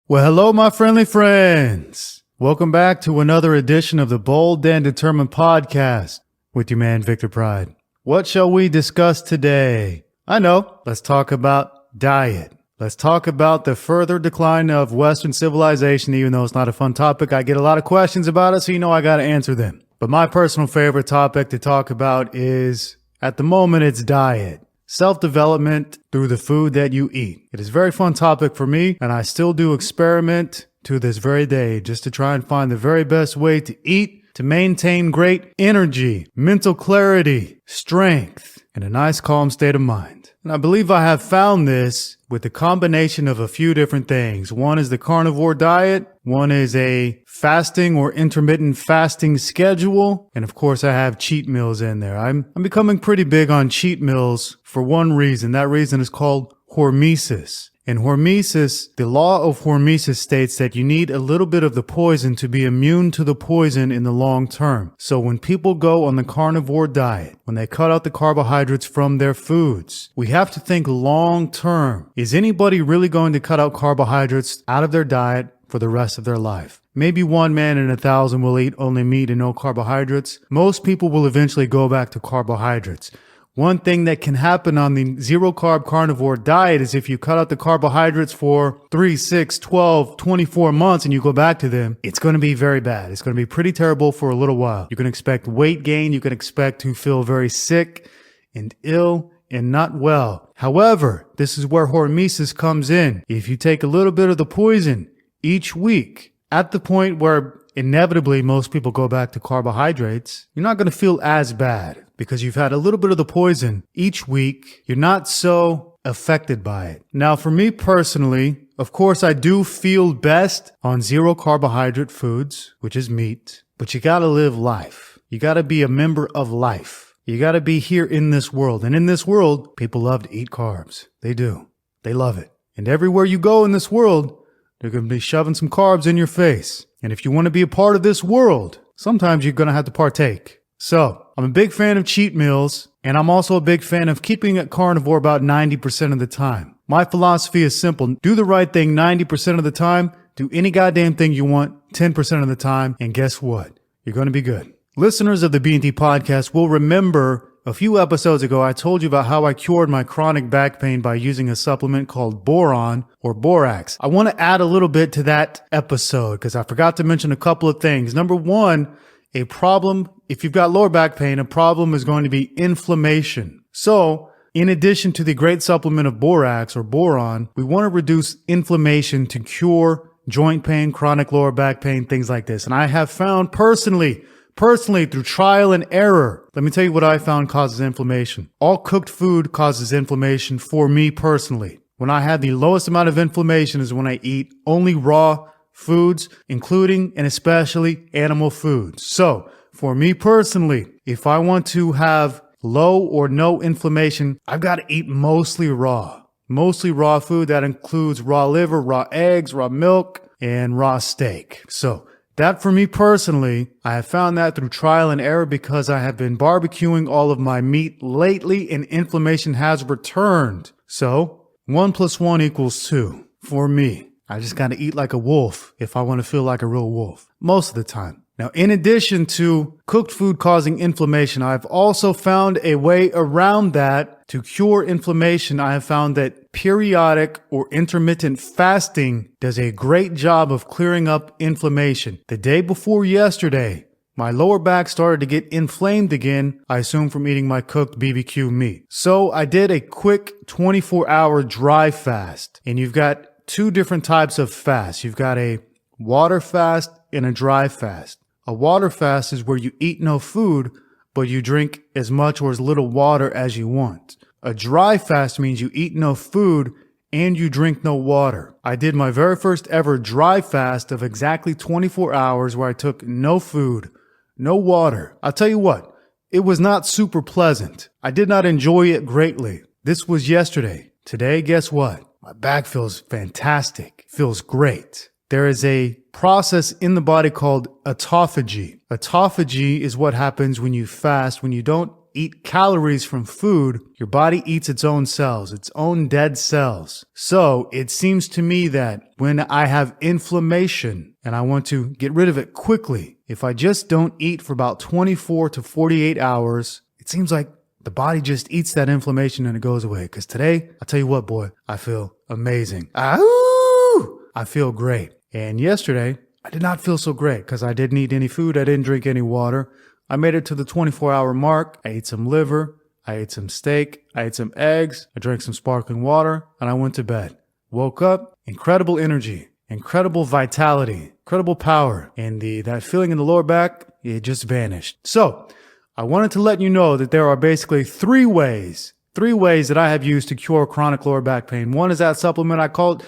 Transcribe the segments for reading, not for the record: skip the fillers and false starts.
Well, hello, my friendly friends. Welcome back to another edition of the Bold and Determined podcast with your man, Victor Pride. What shall we discuss today? I know. Let's talk about diet. Let's talk about the further decline of Western civilization. Even though it's not a fun topic, I get a lot of questions about it, so you know I got to answer them. But my personal favorite topic to talk about is, at the moment, it's diet. Self-development through the food that you eat. It is a very fun topic for me, and I still do experiment to this very day just to try and find the very best way to eat to maintain great energy, mental clarity, strength, and a nice calm state of mind. And I believe I have found this with the combination of a few different things. One is the carnivore diet. One is a fasting or intermittent fasting schedule. And of course, I have cheat meals in there. I'm becoming pretty big on cheat meals for one reason. That reason is called hormesis. In hormesis, the law of hormesis states that you need a little bit of the poison to be immune to the poison in the long term. So when people go on the carnivore diet, when they cut out the carbohydrates from their foods, we have to think long term. Is anybody really going to cut out carbohydrates out of their diet for the rest of their life? Maybe 1 man in 1,000 will eat only meat and no carbohydrates. Most people will eventually go back to carbohydrates. One thing that can happen on the zero-carb carnivore diet is if you cut out the carbohydrates for 3, 6, 12, 24 months and you go back to them, it's going to be very bad. It's going to be pretty terrible for a little while. You can expect weight gain. You can expect to feel very sick and ill and not well. However, this is where hormesis comes in. If you take a little bit of the poison each week, at the point where inevitably most people go back to carbohydrates, you're not going to feel as bad. Because you've had a little bit of the poison each week, you're not so affected by it. Now, for me personally, of course, I do feel best on zero carbohydrate foods, which is meat. But you gotta live life. You gotta be a member of life. You gotta be here in this world. And in this world, people love to eat carbs. They do. They love it. And everywhere you go in this world, they're gonna be shoving some carbs in your face. And if you want to be a part of this world, sometimes you're gonna have to partake. So, I'm a big fan of cheat meals, and I'm also a big fan of keeping it carnivore about 90% of the time. My philosophy is simple. Do the right thing 90% of the time, do any goddamn thing you want 10% of the time, and guess what? You're going to be good. Listeners of the B&T podcast will remember a few episodes ago I told you about how I cured my chronic back pain by using a supplement called boron or borax. I want to add a little bit to that episode because I forgot to mention a couple of things. Number one, a problem, if you've got lower back pain, a problem is going to be inflammation. So, in addition to the great supplement of borax or boron, we want to reduce inflammation to cure joint pain, chronic lower back pain, things like this. And I have found personally through trial and error, let me tell you what I found causes inflammation. All cooked food causes inflammation for me personally. When I have the lowest amount of inflammation is when I eat only raw foods, including and especially animal foods. So, for me personally, if I want to have low or no inflammation, I've got to eat mostly raw. Mostly raw food. That includes raw liver, raw eggs, raw milk, and raw steak. So, that for me personally, I have found that through trial and error because I have been barbecuing all of my meat lately and inflammation has returned. So, 1 + 1 = 2 for me. I just got to eat like a wolf if I want to feel like a real wolf, most of the time. Now, in addition to cooked food causing inflammation, I've also found a way around that to cure inflammation. I have found that periodic or intermittent fasting does a great job of clearing up inflammation. The day before yesterday, my lower back started to get inflamed again, I assume from eating my cooked BBQ meat. So I did a quick 24-hour dry fast, and you've got 2 different types of fast. You've got a water fast and a dry fast. A water fast is where you eat no food, but you drink as much or as little water as you want. A dry fast means you eat no food and you drink no water. I did my very first ever dry fast of exactly 24 hours where I took no food, no water. I'll tell you what, it was not super pleasant. I did not enjoy it greatly. This was yesterday. Today, guess what? My back feels fantastic. Feels great. There is a process in the body called autophagy. Autophagy is what happens when you fast, when you don't eat calories from food, your body eats its own cells, its own dead cells. So it seems to me that when I have inflammation and I want to get rid of it quickly, if I just don't eat for about 24 to 48 hours, it seems like the body just eats that inflammation and it goes away. Because today, I'll tell you what, boy, I feel amazing. I feel great. And yesterday, I did not feel so great because I didn't eat any food. I didn't drink any water. I made it to the 24-hour mark. I ate some liver. I ate some steak. I ate some eggs. I drank some sparkling water and I went to bed. Woke up, incredible energy, incredible vitality, incredible power. And that feeling in the lower back, it just vanished. So I wanted to let you know that there are basically three ways that I have used to cure chronic lower back pain. One is that supplement I told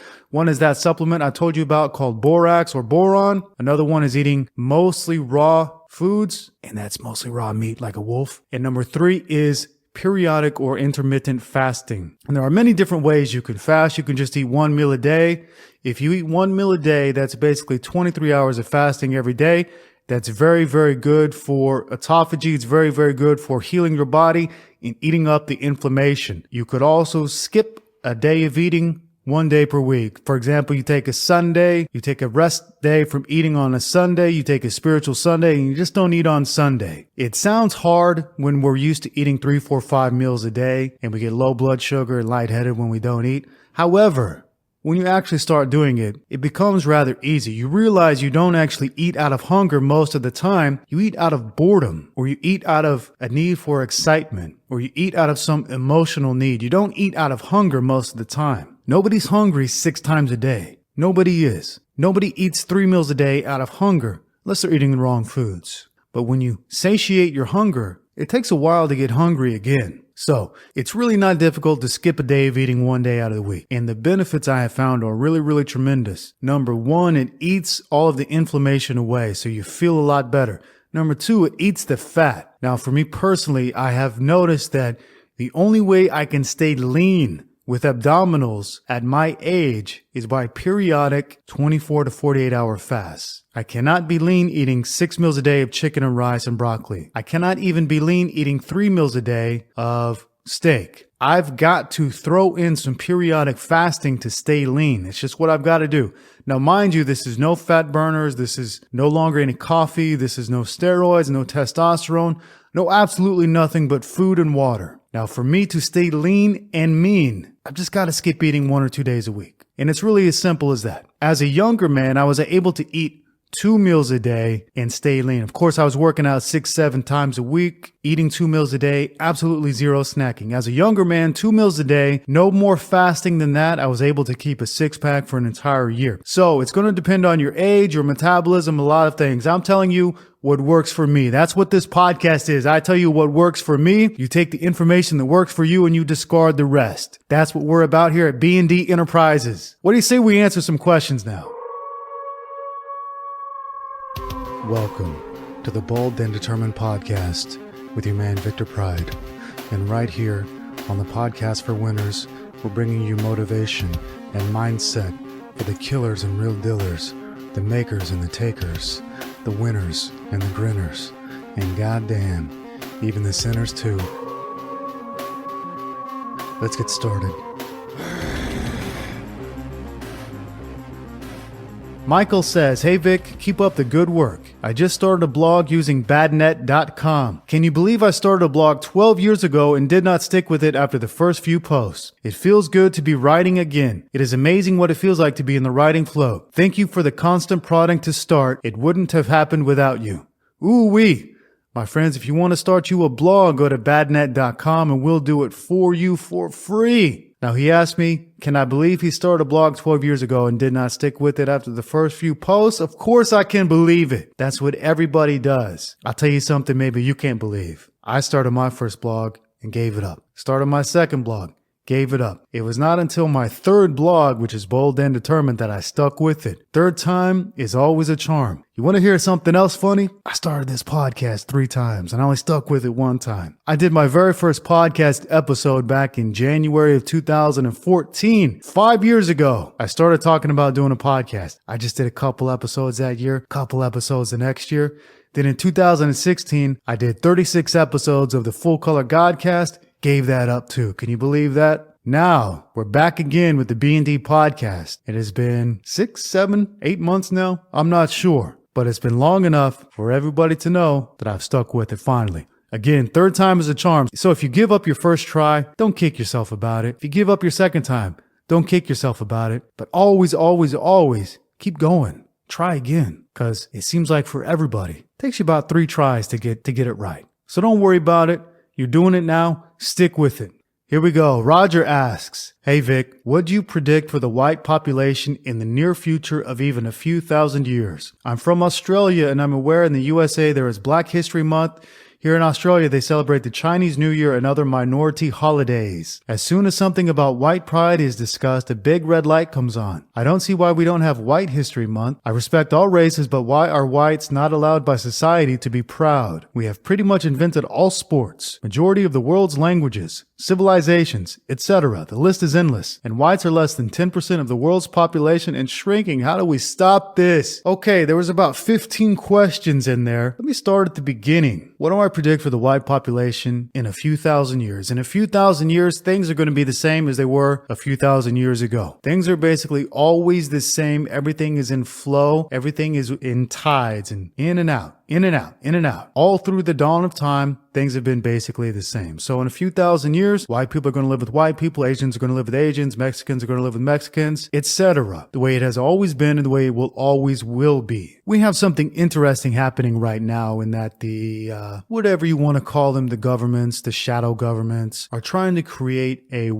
you about called borax or boron. Another one is eating mostly raw foods, and that's mostly raw meat like a wolf. And number 3 is periodic or intermittent fasting. And there are many different ways you can fast. You can just eat one meal a day. If you eat one meal a day, that's basically 23 hours of fasting every day. That's very, very good for autophagy. It's very, very good for healing your body and eating up the inflammation. You could also skip a day of eating 1 day per week. For example, you take a Sunday, you take a rest day from eating on a Sunday, you take a spiritual Sunday, and you just don't eat on Sunday. It sounds hard when we're used to eating 3, 4, 5 meals a day and we get low blood sugar and lightheaded when we don't eat. However, when you actually start doing it, it becomes rather easy. You realize you don't actually eat out of hunger most of the time. You eat out of boredom, or you eat out of a need for excitement, or you eat out of some emotional need. You don't eat out of hunger most of the time. Nobody's hungry 6 times a day. Nobody is. Nobody eats 3 meals a day out of hunger unless they're eating the wrong foods. But when you satiate your hunger, it takes a while to get hungry again. So it's really not difficult to skip a day of eating 1 day out of the week. And the benefits I have found are really, really tremendous. Number 1, it eats all of the inflammation away, so you feel a lot better. Number 2, it eats the fat. Now, for me personally, I have noticed that the only way I can stay lean with abdominals at my age is by periodic 24 to 48 hour fasts. I cannot be lean eating 6 meals a day of chicken and rice and broccoli. I cannot even be lean eating 3 meals a day of steak. I've got to throw in some periodic fasting to stay lean. It's just what I've got to do. Now, mind you, this is no fat burners. This is no longer any coffee. This is no steroids, no testosterone, no absolutely nothing but food and water. Now, for me to stay lean and mean, I've just got to skip eating 1 or 2 days a week. And it's really as simple as that. As a younger man, I was able to eat 2 meals a day and stay lean. Of course, I was working out 6, 7 times a week, eating 2 meals a day, absolutely zero snacking. As a younger man, 2 meals a day, no more fasting than that. I was able to keep a 6-pack for an entire year. So it's going to depend on your age, your metabolism, a lot of things. I'm telling you what works for me. That's what this podcast is. I tell you what works for me. You take the information that works for you and you discard the rest. That's what we're about here at B&D Enterprises. What do you say we answer some questions now? Welcome to the Bold and Determined podcast with your man Victor Pride. And right here on the Podcast for Winners, we're bringing you motivation and mindset for the killers and real dealers, the makers and the takers, the winners and the grinners, and goddamn, even the sinners too. Let's get started. Michael says, "Hey Vic, keep up the good work. I just started a blog using badnet.com. Can you believe I started a blog 12 years ago and did not stick with it after the first few posts? It feels good to be writing again. It is amazing what it feels like to be in the writing flow. Thank you for the constant prodding to start. It wouldn't have happened without you." Ooh-wee. My friends, if you want to start you a blog, go to badnet.com and we'll do it for you for free. Now, he asked me, can I believe he started a blog 12 years ago and did not stick with it after the first few posts? Of course I can believe it. That's what everybody does. I'll tell you something maybe you can't believe. I started my first blog and gave it up. Started my second blog, gave it up. It was not until my third blog, which is Bold and Determined, that I stuck with it. Third time is always a charm. You want to hear something else funny? I started this podcast 3 times and I only stuck with it 1 time. I did my very first podcast episode back in January of 2014. 5 years ago, I started talking about doing a podcast. I just did a couple episodes that year, couple episodes the next year. Then in 2016, I did 36 episodes of the Full Color Godcast, gave that up too. Can you believe that? Now, we're back again with the B&D podcast. It has been 6, 7, 8 months now. I'm not sure, but it's been long enough for everybody to know that I've stuck with it finally. Again, third time is a charm. So if you give up your first try, don't kick yourself about it. If you give up your second time, don't kick yourself about it. But always, always, always keep going. Try again, because it seems like for everybody, it takes you about 3 tries to get it right. So don't worry about it. You're doing it now. Stick with it. Here we go. Roger asks, "Hey Vic, what do you predict for the white population in the near future of even a few thousand years? I'm from Australia and I'm aware in the USA there is Black History Month. Here in Australia, they celebrate the Chinese New Year and other minority holidays. As soon as something about white pride is discussed, a big red light comes on. I don't see why we don't have White History Month. I respect all races, but why are whites not allowed by society to be proud? We have pretty much invented all sports, majority of the world's languages, civilizations, etc. The list is endless, and whites are less than 10% of the world's population and shrinking. How do we stop this?" Okay, there was about 15 questions in there. Let me start at the beginning. What do I predict for the white population in a few thousand years? In a few thousand years, things are going to be the same as they were a few thousand years ago. Things are basically always the same. Everything is in flow. Everything is in tides and in and out. In and out, in and out. All through the dawn of time, things have been basically the same. So in a few thousand years, white people are going to live with white people, Asians are going to live with Asians, Mexicans are going to live with Mexicans, etc. The way it has always been and the way it will always will be. We have something interesting happening right now in that the, whatever you want to call them, the governments, the shadow governments, are trying to create a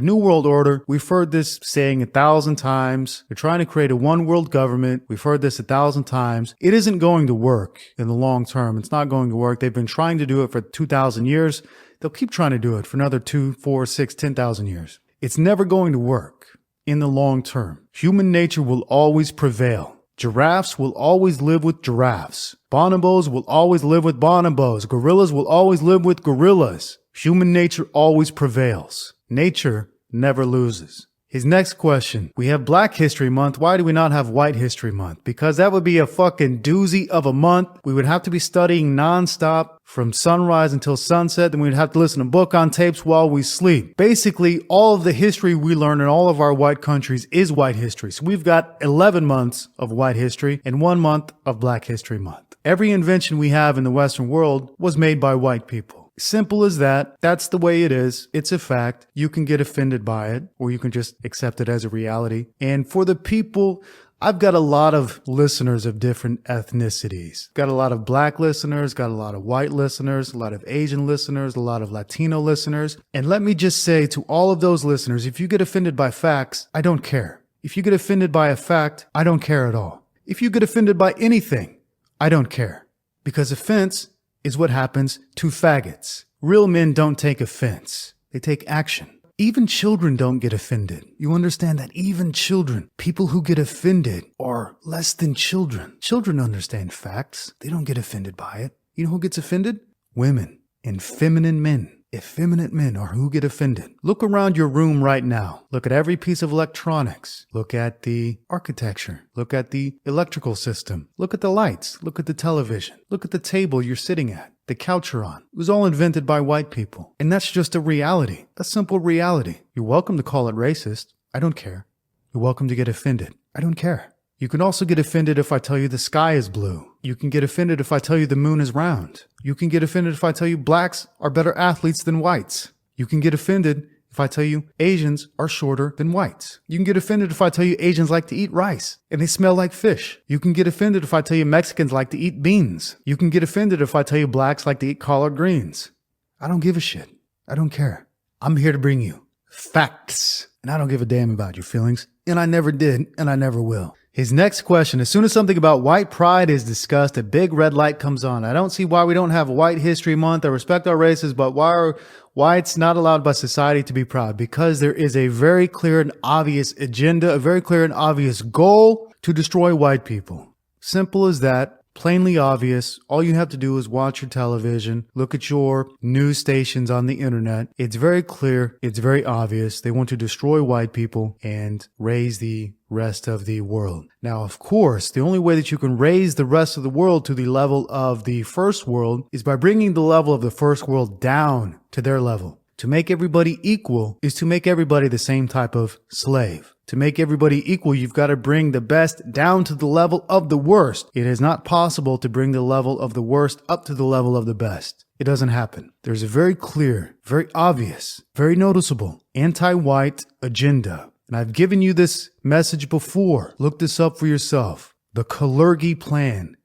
new world order. We've heard this saying 1,000 times. They're trying to create a one world government. We've heard this 1,000 times. It isn't going to work. In the long term, it's not going to work. They've been trying to do it for 2,000 years. They'll keep trying to do it for another 2, 4, 6, 10,000 years. It's never going to work in the long term. Human nature will always prevail. Giraffes will always live with giraffes. Bonobos will always live with bonobos. Gorillas will always live with gorillas. Human nature always prevails. Nature never loses. His next question, we have Black History Month. Why do we not have White History Month? Because that would be a fucking doozy of a month. We would have to be studying nonstop from sunrise until sunset. Then we'd have to listen to book on tapes while we sleep. Basically, all of the history we learn in all of our white countries is white history. So we've got 11 months of white history and 1 month of Black History Month. Every invention we have in the Western world was made by white people. Simple as that. That's the way it is. It's a fact. You can get offended by it, or you can just accept it as a reality. And for the people, I've got a lot of listeners of different ethnicities. Got a lot of Black listeners, got a lot of white listeners, a lot of Asian listeners, a lot of Latino listeners. And let me just say to all of those listeners, if you get offended by facts, I don't care. If you get offended by a fact, I don't care at all. If you get offended by anything, I don't care. Because offense is what happens to faggots. Real men don't take offense. They take action. Even children don't get offended. You understand that? Even children. People who get offended are less than children. Children understand facts. They don't get offended by it. You know who gets offended? Women and feminine men. Effeminate men are who get offended. Look around your room right now. Look at every piece of electronics. Look at the architecture. Look at the electrical system. Look at the lights. Look at the television. Look at the table you're sitting at. The couch you're on. It was all invented by white people. And that's just a reality. A simple reality. You're welcome to call it racist. I don't care. You're welcome to get offended. I don't care. You can also get offended if I tell you the sky is blue. You can get offended if I tell you the moon is round. You can get offended if I tell you blacks are better athletes than whites. You can get offended if I tell you Asians are shorter than whites. You can get offended if I tell you Asians like to eat rice and they smell like fish. You can get offended if I tell you Mexicans like to eat beans. You can get offended if I tell you blacks like to eat collard greens. I don't give a shit. I don't care. I'm here to bring you facts. And I don't give a damn about your feelings. And I never did, and I never will. His next question, as soon as something about white pride is discussed, a big red light comes on. I don't see why we don't have White History Month. I respect our races, but why it's not allowed by society to be proud? Because there is a very clear and obvious agenda, a very clear and obvious goal to destroy white people. Simple as that. Plainly obvious. All you have to do is watch your television, look at your news stations on the internet. It's very clear. It's very obvious. They want to destroy white people and raise the rest of the world. Now, of course, the only way that you can raise the rest of the world to the level of the first world is by bringing the level of the first world down to their level. To make everybody equal is to make everybody the same type of slave. To make everybody equal, you've got to bring the best down to the level of the worst. It is not possible to bring the level of the worst up to the level of the best. It doesn't happen. There's a very clear, very obvious, very noticeable anti-white agenda. And I've given you this message before. Look this up for yourself. The Kalergi Plan.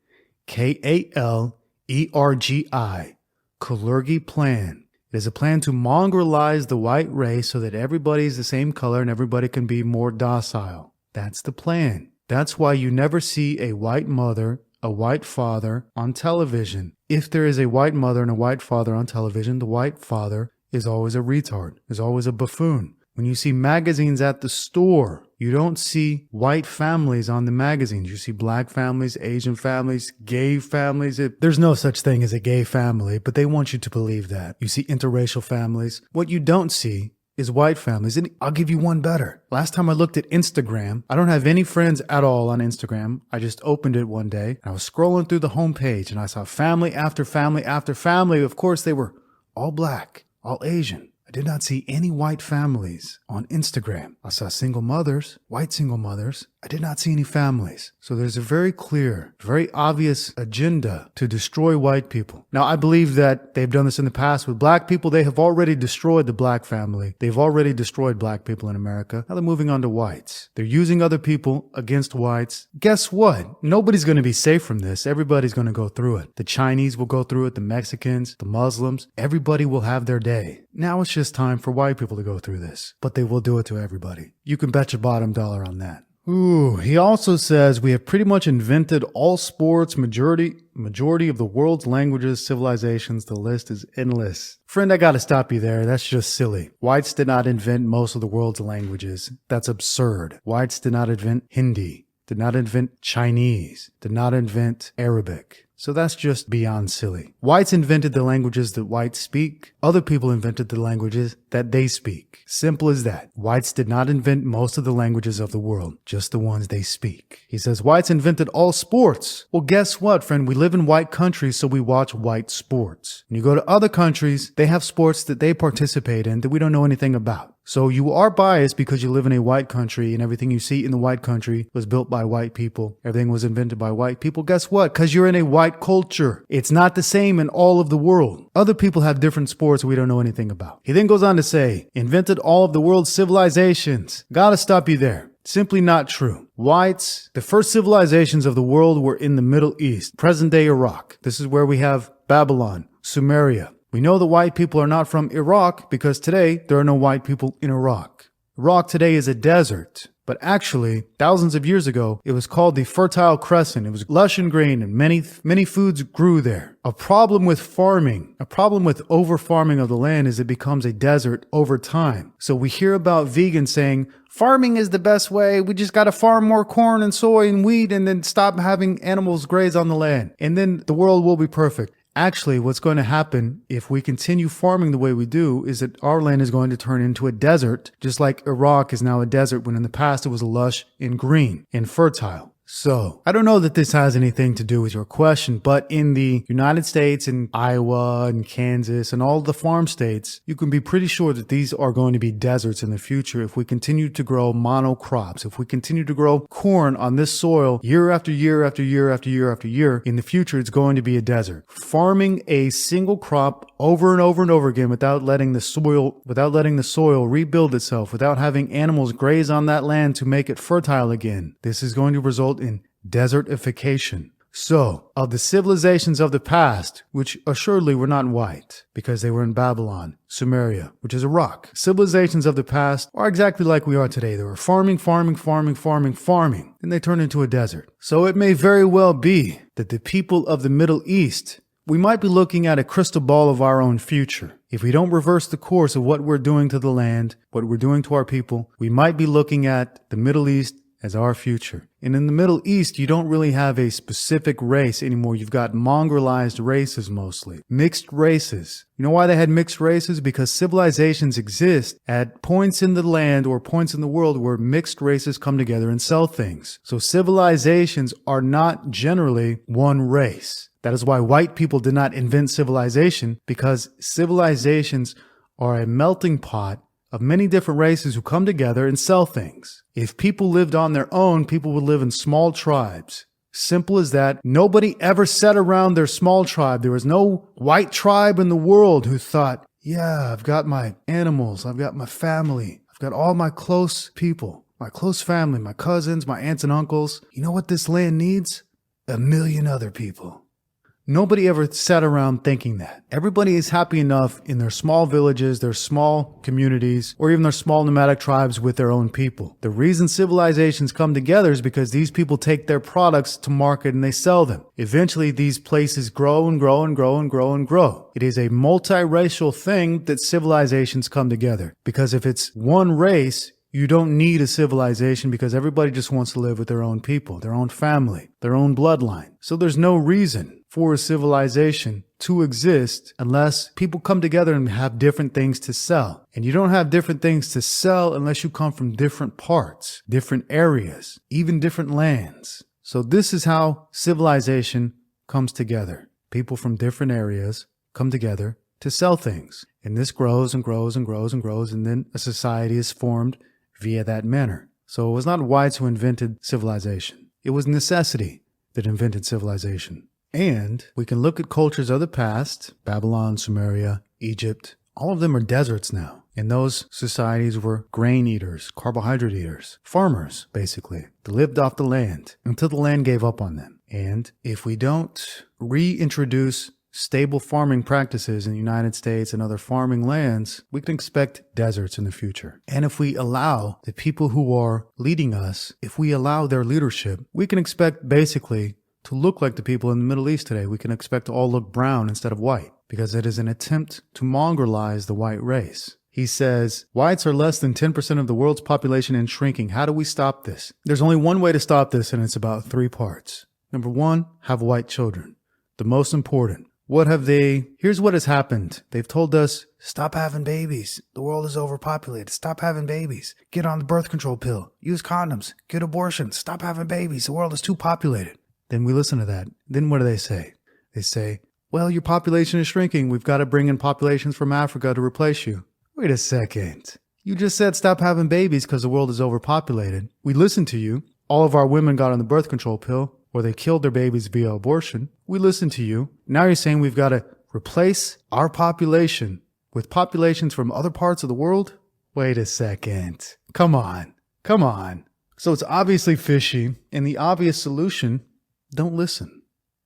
K-A-L-E-R-G-I. Kalergi Plan. It is a plan to mongrelize the white race so that everybody is the same color and everybody can be more docile. That's the plan. That's why you never see a white mother, a white father on television. If there is a white mother and a white father on television, the white father is always a retard, is always a buffoon. When you see magazines at the store, you don't see white families on the magazines. You see black families, Asian families, gay families. There's no such thing as a gay family, but they want you to believe that. You see interracial families. What you don't see is white families. And I'll give you one better. Last time I looked at Instagram, I don't have any friends at all on Instagram. I just opened it one day. I was scrolling through the homepage and I saw family after family after family. Of course, they were all black, all Asian. I did not see any white families on Instagram. I saw single mothers, white single mothers. I did not see any families. So there's a very clear, very obvious agenda to destroy white people. Now, I believe that they've done this in the past with black people. They have already destroyed the black family. They've already destroyed black people in America. Now they're moving on to whites. They're using other people against whites. Guess what? Nobody's going to be safe from this. Everybody's going to go through it. The Chinese will go through it. The Mexicans, the Muslims, everybody will have their day. Now it's just time for white people to go through this. But they will do it to everybody. You can bet your bottom dollar on that. Ooh, he also says we have pretty much invented all sports, majority of the world's languages, civilizations. The list is endless. Friend, I gotta stop you there. That's just silly. Whites did not invent most of the world's languages. That's absurd. Whites did not invent Hindi, did not invent Chinese, did not invent Arabic. So that's just beyond silly. Whites invented the languages that whites speak. Other people invented the languages that they speak. Simple as that. Whites did not invent most of the languages of the world, just the ones they speak. He says whites invented all sports. Well, guess what, friend? We live in white countries, so we watch white sports. When you go to other countries, they have sports that they participate in that we don't know anything about. So you are biased because you live in a white country and everything you see in the white country was built by white people. Everything was invented by white people. Guess what? Because you're in a white culture. It's not the same in all of the world. Other people have different sports we don't know anything about. He then goes on to say, invented all of the world's civilizations. Gotta stop you there. Simply not true. Whites, the first civilizations of the world were in the Middle East, present-day Iraq. This is where we have Babylon, Sumeria. We know the white people are not from Iraq because today there are no white people in Iraq. Iraq today is a desert, but actually, thousands of years ago, it was called the Fertile Crescent. It was lush and green and many foods grew there. A problem with farming, a problem with over-farming of the land is it becomes a desert over time. So we hear about vegans saying, farming is the best way. We just got to farm more corn and soy and wheat and then stop having animals graze on the land. And then the world will be perfect. Actually, what's going to happen if we continue farming the way we do is that our land is going to turn into a desert, just like Iraq is now a desert when in the past it was lush and green and fertile. So, I don't know that this has anything to do with your question, but in the United States and Iowa and Kansas and all the farm states, you can be pretty sure that these are going to be deserts in the future if we continue to grow monocrops, if we continue to grow corn on this soil year after year after year after year after year. In the future, it's going to be a desert. Farming a single crop over and over and over again without letting the soil rebuild itself, without having animals graze on that land to make it fertile again. This is going to result in desertification. So, of the civilizations of the past, which assuredly were not white, because they were in Babylon, Sumeria, which is Iraq, civilizations of the past are exactly like we are today. They were farming, and they turned into a desert. So it may very well be that the people of the Middle East, we might be looking at a crystal ball of our own future. If we don't reverse the course of what we're doing to the land, what we're doing to our people, we might be looking at the Middle East as our future. And in the Middle East, you don't really have a specific race anymore. You've got mongrelized races mostly. Mixed races. You know why they had mixed races? Because civilizations exist at points in the land or points in the world where mixed races come together and sell things. So civilizations are not generally one race. That is why white people did not invent civilization, because civilizations are a melting pot of many different races who come together and sell things. If people lived on their own, people would live in small tribes. Simple as that. Nobody ever sat around their small tribe. There was no white tribe in the world who thought, yeah, I've got my animals, I've got my family, I've got all my close people, my close family, my cousins, my aunts and uncles. You know what this land needs? 1,000,000 other people. Nobody ever sat around thinking that. Everybody is happy enough in their small villages, their small communities, or even their small nomadic tribes with their own people. The reason civilizations come together is because these people take their products to market and they sell them. Eventually, these places grow and grow and grow and grow and grow. It is a multiracial thing that civilizations come together. Because if it's one race, you don't need a civilization because everybody just wants to live with their own people, their own family, their own bloodline. So there's no reason for a civilization to exist unless people come together and have different things to sell. And you don't have different things to sell unless you come from different parts, different areas, even different lands. So this is how civilization comes together. People from different areas come together to sell things. And this grows and grows and grows and grows, and then a society is formed via that manner. So it was not whites who invented civilization. It was necessity that invented civilization. And we can look at cultures of the past, Babylon, Sumeria, Egypt. All of them are deserts now. And those societies were grain eaters, carbohydrate eaters, farmers, basically. They lived off the land until the land gave up on them. And if we don't reintroduce stable farming practices in the United States and other farming lands, we can expect deserts in the future. And if we allow the people who are leading us, if we allow their leadership, we can expect basically to look like the people in the Middle East today. We can expect to all look brown instead of white, because it is an attempt to mongrelize the white race. He says, whites are less than 10% of the world's population and shrinking. How do we stop this? There's only one way to stop this, and it's about 3 parts. Number 1, have white children. The most important. Here's what has happened. They've told us, stop having babies. The world is overpopulated. Stop having babies. Get on the birth control pill. Use condoms. Get abortions. Stop having babies. The world is too populated. Then we listen to that. Then what do they say? They say, well, your population is shrinking. We've got to bring in populations from Africa to replace you. Wait a second. You just said stop having babies because the world is overpopulated. We listened to you. All of our women got on the birth control pill, or they killed their babies via abortion. We listened to you. Now you're saying we've got to replace our population with populations from other parts of the world? Wait a second. Come on. Come on. So it's obviously fishy, and the obvious solution, don't listen.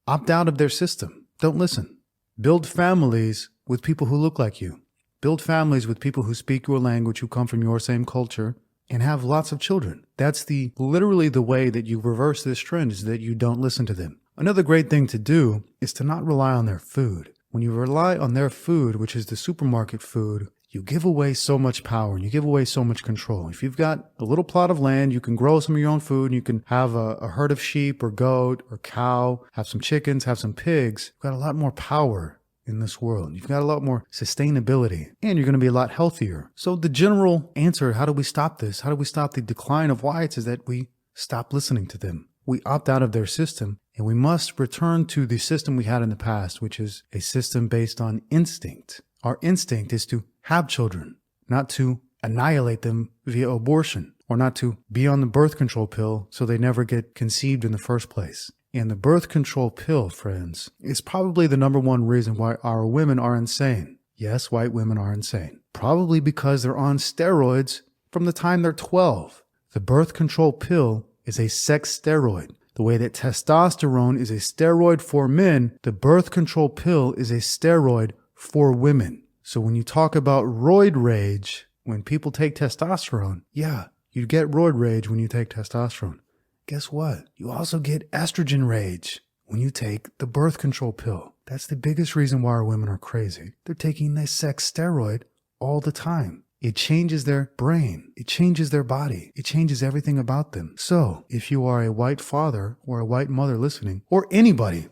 Opt out of their system. Don't listen. Build families with people who look like you. Build families with people who speak your language, who come from your same culture, and have lots of children. That's literally the way that you reverse this trend, is that you don't listen to them. Another great thing to do is to not rely on their food. When you rely on their food, which is the supermarket food, you give away so much power and you give away so much control. If you've got a little plot of land, you can grow some of your own food, and you can have a herd of sheep or goat or cow, have some chickens, have some pigs. You've got a lot more power in this world. You've got a lot more sustainability, and you're going to be a lot healthier. So the general answer, how do we stop this? How do we stop the decline of whites, is that we stop listening to them. We opt out of their system, and we must return to the system we had in the past, which is a system based on instinct. Our instinct is to have children, not to annihilate them via abortion, or not to be on the birth control pill so they never get conceived in the first place. And the birth control pill, friends, is probably the number one reason why our women are insane. Yes, white women are insane. Probably because they're on steroids from the time they're 12. The birth control pill is a sex steroid. The way that testosterone is a steroid for men, the birth control pill is a steroid for women. So when you talk about roid rage, when people take testosterone, yeah, you get roid rage when you take testosterone. Guess what? You also get estrogen rage when you take the birth control pill. That's the biggest reason why our women are crazy. They're taking this sex steroid all the time. It changes their brain. It changes their body. It changes everything about them. So if you are a white father or a white mother listening, or anybody,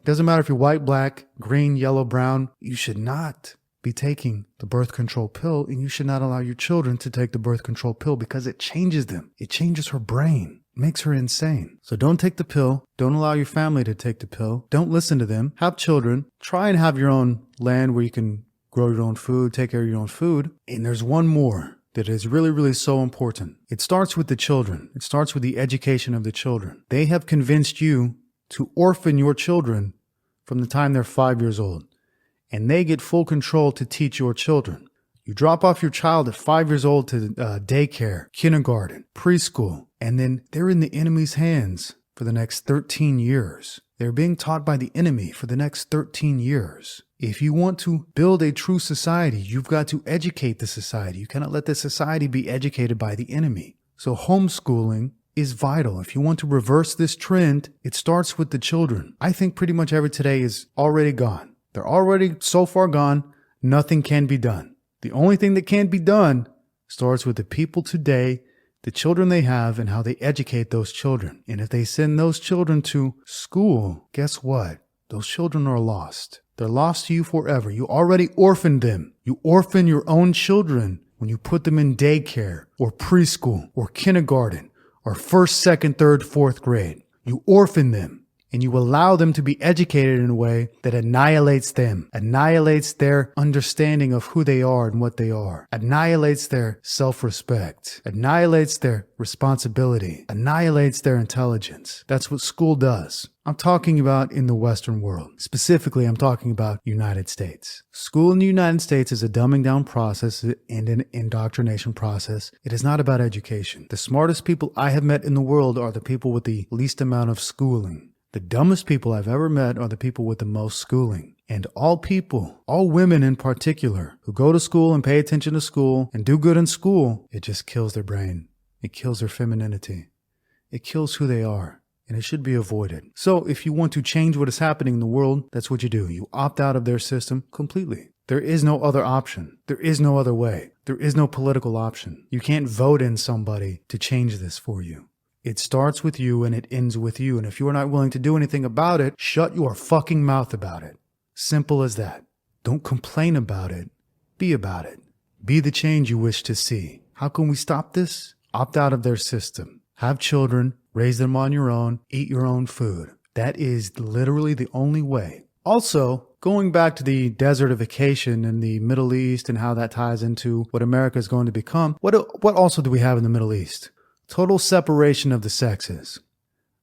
doesn't matter if you're white, black, green, yellow, brown, you should not be taking the birth control pill, and you should not allow your children to take the birth control pill because it changes them. It changes her brain. It makes her insane. So don't take the pill. Don't allow your family to take the pill. Don't listen to them. Have children. Try and have your own land where you can grow your own food, take care of your own food. And there's one more that is really, really so important. It starts with the children. It starts with the education of the children. They have convinced you to orphan your children from the time they're 5 years old. And they get full control to teach your children. You drop off your child at 5 years old to daycare, kindergarten, preschool, and then they're in the enemy's hands for the next 13 years. They're being taught by the enemy for the next 13 years. If you want to build a true society, you've got to educate the society. You cannot let the society be educated by the enemy. So homeschooling is vital. If you want to reverse this trend, it starts with the children. I think pretty much every today is already gone. They're already so far gone, nothing can be done. The only thing that can be done starts with the people today, the children they have, and how they educate those children. And if they send those children to school, guess what? Those children are lost. They're lost to you forever. You already orphaned them. You orphan your own children when you put them in daycare or preschool or kindergarten or first, second, third, fourth grade. You orphan them. And you allow them to be educated in a way that annihilates them, annihilates their understanding of who they are and what they are, annihilates their self-respect, annihilates their responsibility, annihilates their intelligence. That's what school does. I'm talking about in the Western world. Specifically, I'm talking about United States. School in the United States is a dumbing down process and an indoctrination process. It is not about education. The smartest people I have met in the world are the people with the least amount of schooling. The dumbest people I've ever met are the people with the most schooling. And all people, all women in particular, who go to school and pay attention to school and do good in school, it just kills their brain. It kills their femininity. It kills who they are. And it should be avoided. So if you want to change what is happening in the world, that's what you do. You opt out of their system completely. There is no other option. There is no other way. There is no political option. You can't vote in somebody to change this for you. It starts with you and it ends with you. And if you are not willing to do anything about it, shut your fucking mouth about it. Simple as that. Don't complain about it. Be about it. Be the change you wish to see. How can we stop this? Opt out of their system. Have children. Raise them on your own. Eat your own food. That is literally the only way. Also, going back to the desertification in the Middle East and how that ties into what America is going to become, what also do we have in the Middle East? Total separation of the sexes.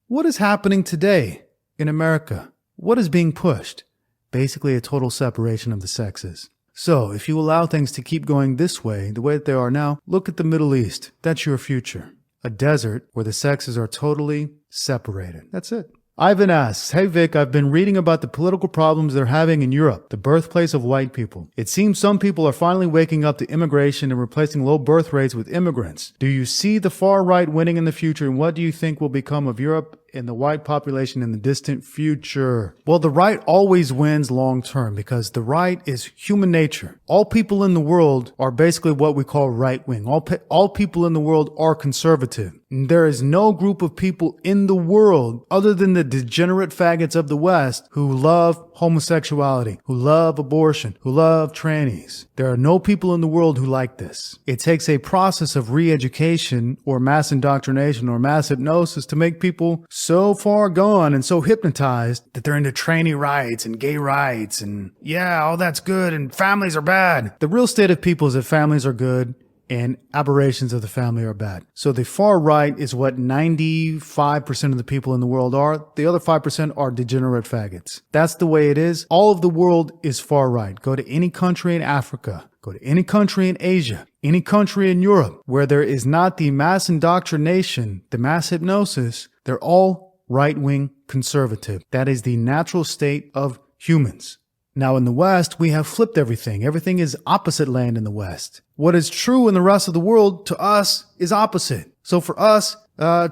What is happening today in America? What is being pushed? Basically a total separation of the sexes. So if you allow things to keep going this way, the way that they are now, look at the Middle East. That's your future. A desert where the sexes are totally separated. That's it. Ivan asks, hey Vic, I've been reading about the political problems they're having in Europe, the birthplace of white people. It seems some people are finally waking up to immigration and replacing low birth rates with immigrants. Do you see the far right winning in the future, and what do you think will become of Europe and the white population in the distant future? Well, the right always wins long term because the right is human nature. All people in the world are basically what we call right wing. All people in the world are conservative. There is no group of people in the world other than the degenerate faggots of the West who love homosexuality, who love abortion, who love trannies. There are no people in the world who like this. It takes a process of re-education or mass indoctrination or mass hypnosis to make people so far gone and so hypnotized that they're into tranny rights and gay rights and yeah, all that's good and families are bad. The real state of people is that families are good and aberrations of the family are bad. So the far right is what 95% of the people in the world are. The other 5% are degenerate faggots. That's the way it is. All of the world is far right. Go to any country in Africa. Go to any country in Asia. Any country in Europe where there is not the mass indoctrination, the mass hypnosis, they're all right-wing conservative. That is the natural state of humans. Now in the West, we have flipped everything. Everything is opposite land in the West. What is true in the rest of the world to us is opposite. So for us,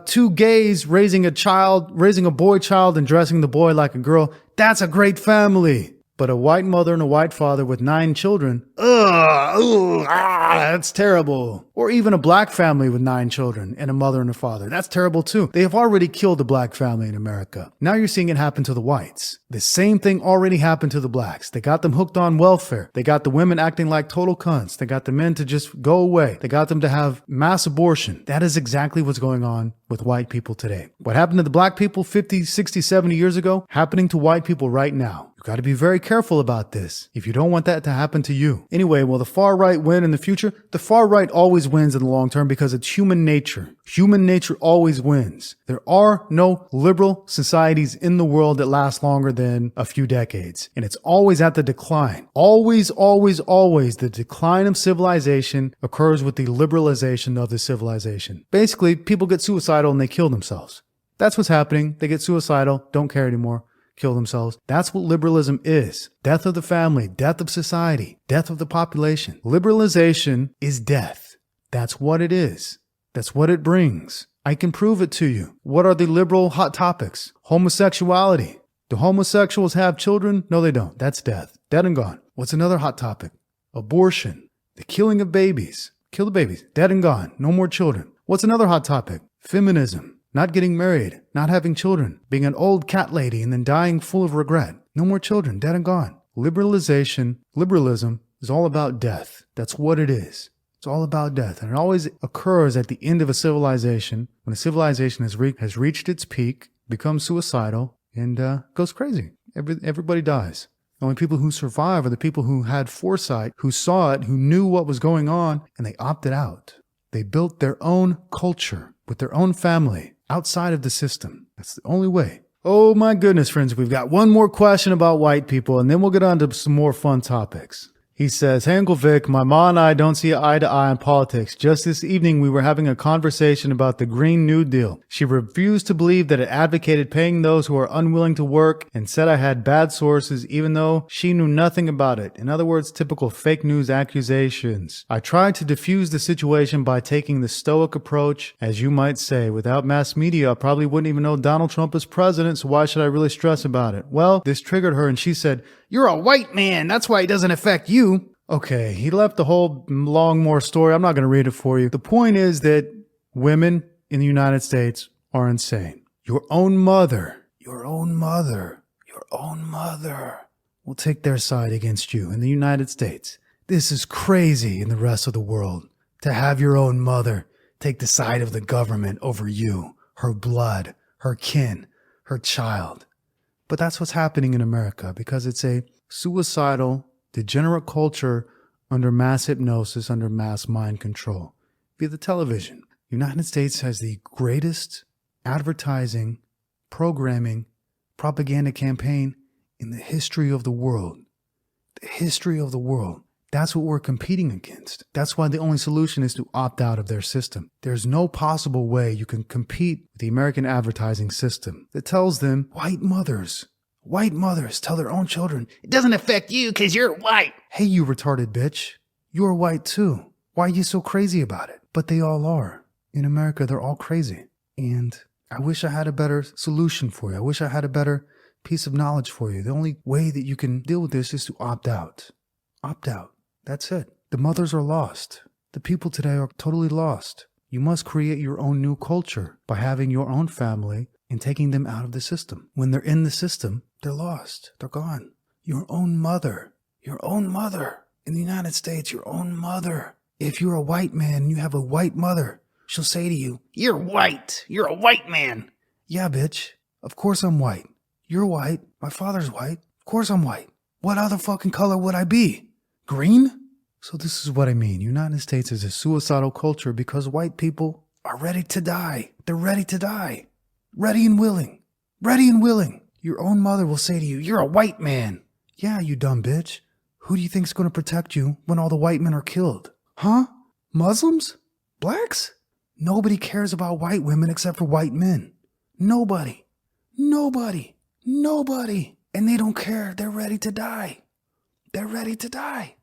two gays raising a boy child and dressing the boy like a girl, that's a great family. But a white mother and a white father with 9 children, that's terrible. Or even a black family with 9 children and a mother and a father. That's terrible too. They have already killed the black family in America. Now you're seeing it happen to the whites. The same thing already happened to the blacks. They got them hooked on welfare. They got the women acting like total cunts. They got the men to just go away. They got them to have mass abortion. That is exactly what's going on with white people today. What happened to the black people 50, 60, 70 years ago, happening to white people right now. You got to be very careful about this if you don't want that to happen to you. Anyway, will the far right win in the future? The far right always wins in the long term because it's human nature. Human nature always wins. There are no liberal societies in the world that last longer than a few decades. And it's always at the decline. Always, always, always the decline of civilization occurs with the liberalization of the civilization. Basically, people get suicidal and they kill themselves. That's what's happening. They get suicidal, don't care anymore, kill themselves. That's what liberalism is. Death of the family, death of society, death of the population. Liberalization is death. That's what it is. That's what it brings. I can prove it to you. What are the liberal hot topics? Homosexuality. Do homosexuals have children? No, they don't. That's death. Dead and gone. What's another hot topic? Abortion. The killing of babies. Kill the babies. Dead and gone. No more children. What's another hot topic? Feminism. Not getting married. Not having children. Being an old cat lady and then dying full of regret. No more children. Dead and gone. Liberalization, liberalism is all about death. That's what it is. It's all about death. And it always occurs at the end of a civilization, when a civilization has reached its peak, becomes suicidal, and goes crazy. Everybody dies. The only people who survive are the people who had foresight, who saw it, who knew what was going on, and they opted out. They built their own culture with their own family outside of the system. That's the only way. Oh my goodness, friends, we've got one more question about white people, and then we'll get on to some more fun topics. He says, "Hey, Uncle Vic, my mom and I don't see eye to eye on politics. Just this evening, we were having a conversation about the Green New Deal. She refused to believe that it advocated paying those who are unwilling to work and said I had bad sources, even though she knew nothing about it. In other words, typical fake news accusations. I tried to diffuse the situation by taking the stoic approach, as you might say. Without mass media, I probably wouldn't even know Donald Trump is president, so why should I really stress about it? Well, this triggered her and she said, 'You're a white man. That's why it doesn't affect you.'" Okay, he left the whole long more story. I'm not going to read it for you. The point is that women in the United States are insane. Your own mother will take their side against you in the United States. This is crazy in the rest of the world. To have your own mother take the side of the government over you, her blood, her kin, her child. But that's what's happening in America because it's a suicidal, degenerate culture under mass hypnosis, under mass mind control. Via the television. The United States has the greatest advertising, programming, propaganda campaign in the history of the world. The history of the world. That's what we're competing against. That's why the only solution is to opt out of their system. There's no possible way you can compete with the American advertising system that tells them white mothers tell their own children, "It doesn't affect you because you're white." Hey, you retarded bitch. You're white too. Why are you so crazy about it? But they all are. In America, they're all crazy. And I wish I had a better solution for you. I wish I had a better piece of knowledge for you. The only way that you can deal with this is to opt out. Opt out. That's it. The mothers are lost. The people today are totally lost. You must create your own new culture by having your own family and taking them out of the system. When they're in the system, they're lost. They're gone. Your own mother in the United States, your own mother. If you're a white man and you have a white mother, she'll say to you, "You're white. You're a white man." Yeah, bitch. Of course I'm white. You're white. My father's white. Of course I'm white. What other fucking color would I be? Green? So this is what I mean. United States is a suicidal culture because white people are ready to die. They're ready to die. Ready and willing. Ready and willing. Your own mother will say to you, "You're a white man." Yeah, you dumb bitch. Who do you think's going to protect you when all the white men are killed? Huh? Muslims? Blacks? Nobody cares about white women except for white men. Nobody. Nobody. Nobody. And they don't care. They're ready to die. They're ready to die.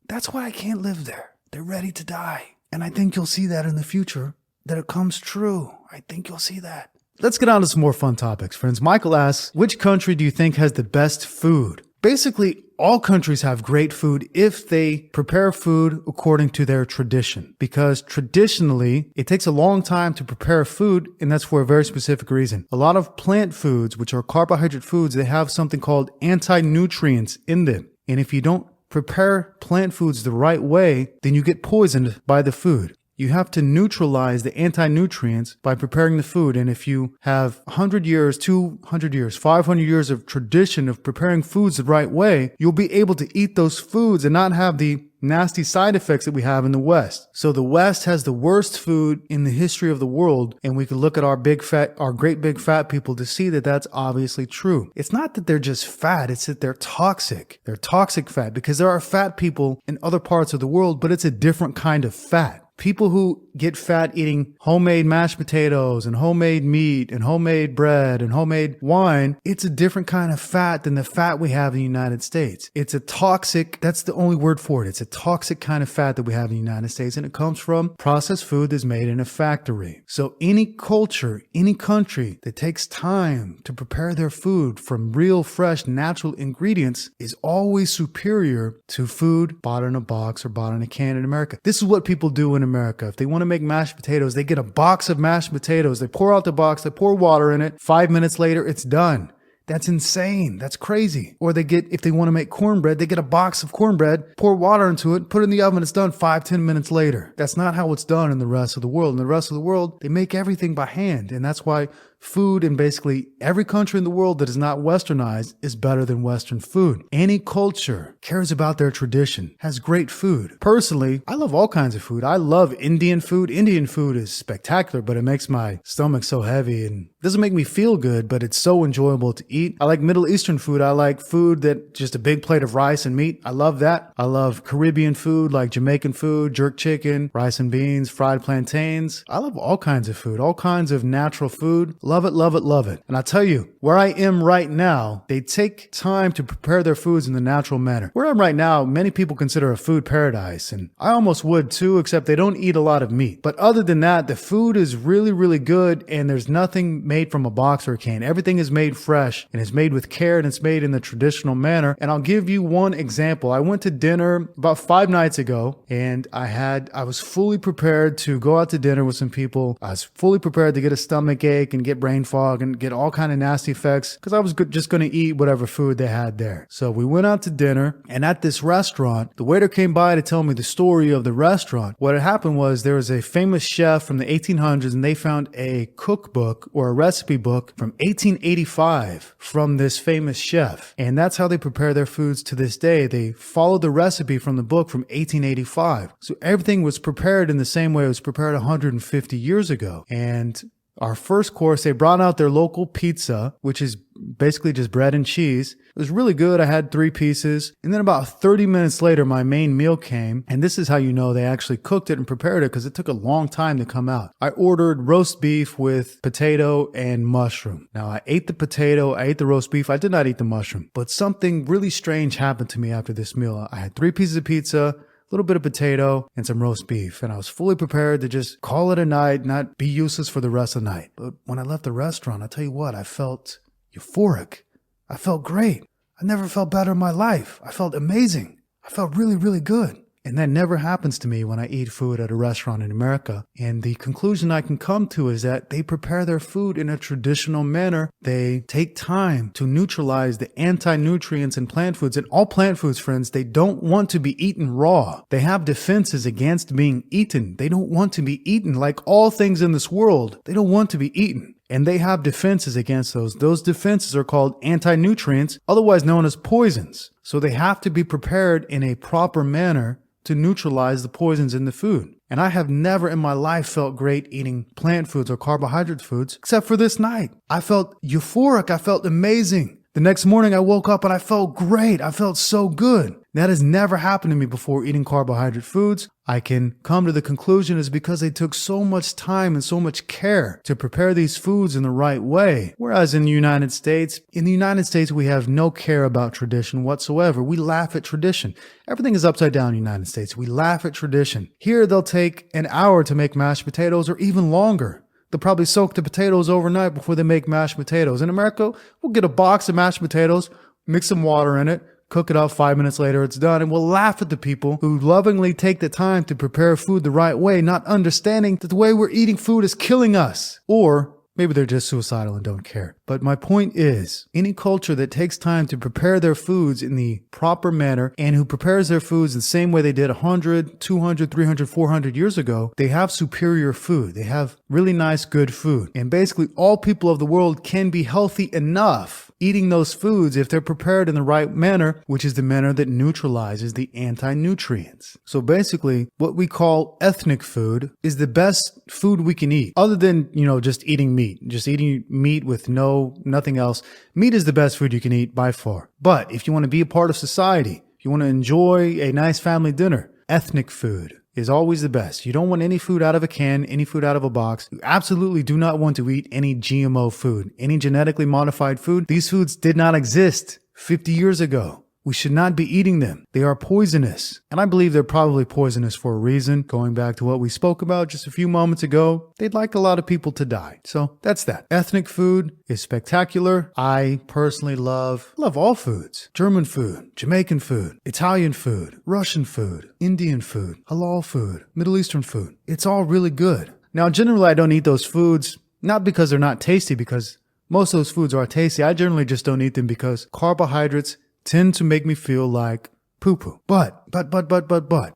That's why I can't live there. They're ready to die. And I think you'll see that in the future, that it comes true. I think you'll see that. Let's get on to some more fun topics, friends. Michael asks, which country do you think has the best food? Basically, all countries have great food if they prepare food according to their tradition. Because traditionally, it takes a long time to prepare food, and that's for a very specific reason. A lot of plant foods, which are carbohydrate foods, they have something called anti-nutrients in them. And if you don't prepare plant foods the right way, then you get poisoned by the food. You have to neutralize the anti-nutrients by preparing the food. And if you have 100 years, 200 years, 500 years of tradition of preparing foods the right way, you'll be able to eat those foods and not have the nasty side effects that we have in the West. So the West has the worst food in the history of the world, and we can look at our great big fat people to see that that's obviously true. It's not that they're just fat, it's that they're toxic. They're toxic fat because there are fat people in other parts of the world, but it's a different kind of fat. People who get fat eating homemade mashed potatoes and homemade meat and homemade bread and homemade wine, it's a different kind of fat than the fat we have in the United States. It's a toxic, that's the only word for it. It's a toxic kind of fat that we have in the United States, and it comes from processed food that's made in a factory. So any culture, any country that takes time to prepare their food from real, fresh, natural ingredients is always superior to food bought in a box or bought in a can in America. This is what people do in America. If they want to make mashed potatoes, they get a box of mashed potatoes. They pour out the box, they pour water in it. 5 minutes later, it's done. That's insane. That's crazy. Or if they want to make cornbread, they get a box of cornbread, pour water into it, put it in the oven, it's done 5-10 minutes later. That's not how it's done in the rest of the world. In the rest of the world, they make everything by hand. And that's why food in basically every country in the world that is not westernized is better than Western food. Any culture cares about their tradition, has great food. Personally, I love all kinds of food. I love Indian food. Indian food is spectacular, but it makes my stomach so heavy and doesn't make me feel good, but it's so enjoyable to eat. I like Middle Eastern food. I like food that just a big plate of rice and meat. I love that. I love Caribbean food like Jamaican food, jerk chicken, rice and beans, fried plantains. I love all kinds of food, all kinds of natural food. Love it, love it, love it. And I tell you, where I am right now, they take time to prepare their foods in the natural manner. Where I'm right now, many people consider a food paradise, and I almost would too, except they don't eat a lot of meat. But other than that, the food is really, really good, and there's nothing made from a box or a can. Everything is made fresh, and it's made with care, and it's made in the traditional manner. And I'll give you one example. I went to dinner about 5 nights ago, and I was fully prepared to go out to dinner with some people. I was fully prepared to get a stomach ache and get brain fog and get all kind of nasty effects because I was just going to eat whatever food they had there. So we went out to dinner, and at this restaurant, the waiter came by to tell me the story of the restaurant. What had happened was there was a famous chef from the 1800s, and they found a cookbook or a recipe book from 1885 from this famous chef. And that's how they prepare their foods to this day. They follow the recipe from the book from 1885. So everything was prepared in the same way it was prepared 150 years ago. And our first course, they brought out their local pizza, which is basically just bread and cheese. It was really good. I had 3 pieces. And then about 30 minutes later, my main meal came. And this is how you know they actually cooked it and prepared it because it took a long time to come out. I ordered roast beef with potato and mushroom. Now, I ate the potato. I ate the roast beef. I did not eat the mushroom. But something really strange happened to me after this meal. I had 3 pieces of pizza, a little bit of potato, and some roast beef. And I was fully prepared to just call it a night, not be useless for the rest of the night. But when I left the restaurant, I tell you what, I felt euphoric. I felt great. I never felt better in my life. I felt amazing. I felt really, really good. And that never happens to me when I eat food at a restaurant in America. And the conclusion I can come to is that they prepare their food in a traditional manner. They take time to neutralize the anti-nutrients in plant foods. And all plant foods, friends, they don't want to be eaten raw. They have defenses against being eaten. They don't want to be eaten. Like all things in this world, they don't want to be eaten. And they have defenses against those. Those defenses are called anti-nutrients, otherwise known as poisons. So they have to be prepared in a proper manner to neutralize the poisons in the food. And I have never in my life felt great eating plant foods or carbohydrate foods, except for this night. I felt euphoric. I felt amazing. The next morning I woke up and I felt great. I felt so good. That has never happened to me before eating carbohydrate foods. I can come to the conclusion is because they took so much time and so much care to prepare these foods in the right way. Whereas in the United States, we have no care about tradition whatsoever. We laugh at tradition. Everything is upside down in the United States. We laugh at tradition. Here they'll take an hour to make mashed potatoes or even longer. They'll probably soak the potatoes overnight before they make mashed potatoes. In America, we'll get a box of mashed potatoes, mix some water in it, cook it up, 5 minutes later it's done, and we'll laugh at the people who lovingly take the time to prepare food the right way, not understanding that the way we're eating food is killing us. Or maybe they're just suicidal and don't care. But my point is, any culture that takes time to prepare their foods in the proper manner and who prepares their foods the same way they did 100, 200, 300, 400 years ago, they have superior food. They have really nice, good food. And basically, all people of the world can be healthy enough eating those foods if they're prepared in the right manner, which is the manner that neutralizes the anti-nutrients. So basically, what we call ethnic food is the best food we can eat, other than, just eating meat. Just eating meat with nothing else. Meat is the best food you can eat by far. But if you want to be a part of society, if you want to enjoy a nice family dinner, ethnic food is always the best. You don't want any food out of a can, any food out of a box. You absolutely do not want to eat any GMO food, any genetically modified food. These foods did not exist 50 years ago. We should not be eating them. They are poisonous. And I believe they're probably poisonous for a reason. Going back to what we spoke about just a few moments ago, they'd like a lot of people to die. So that's that. Ethnic food is spectacular. I personally love all foods. German food, Jamaican food, Italian food, Russian food, Indian food, halal food, Middle Eastern food. It's all really good. Now, generally, I don't eat those foods, not because they're not tasty, because most of those foods are tasty. I generally just don't eat them because carbohydrates tend to make me feel like poo-poo. But,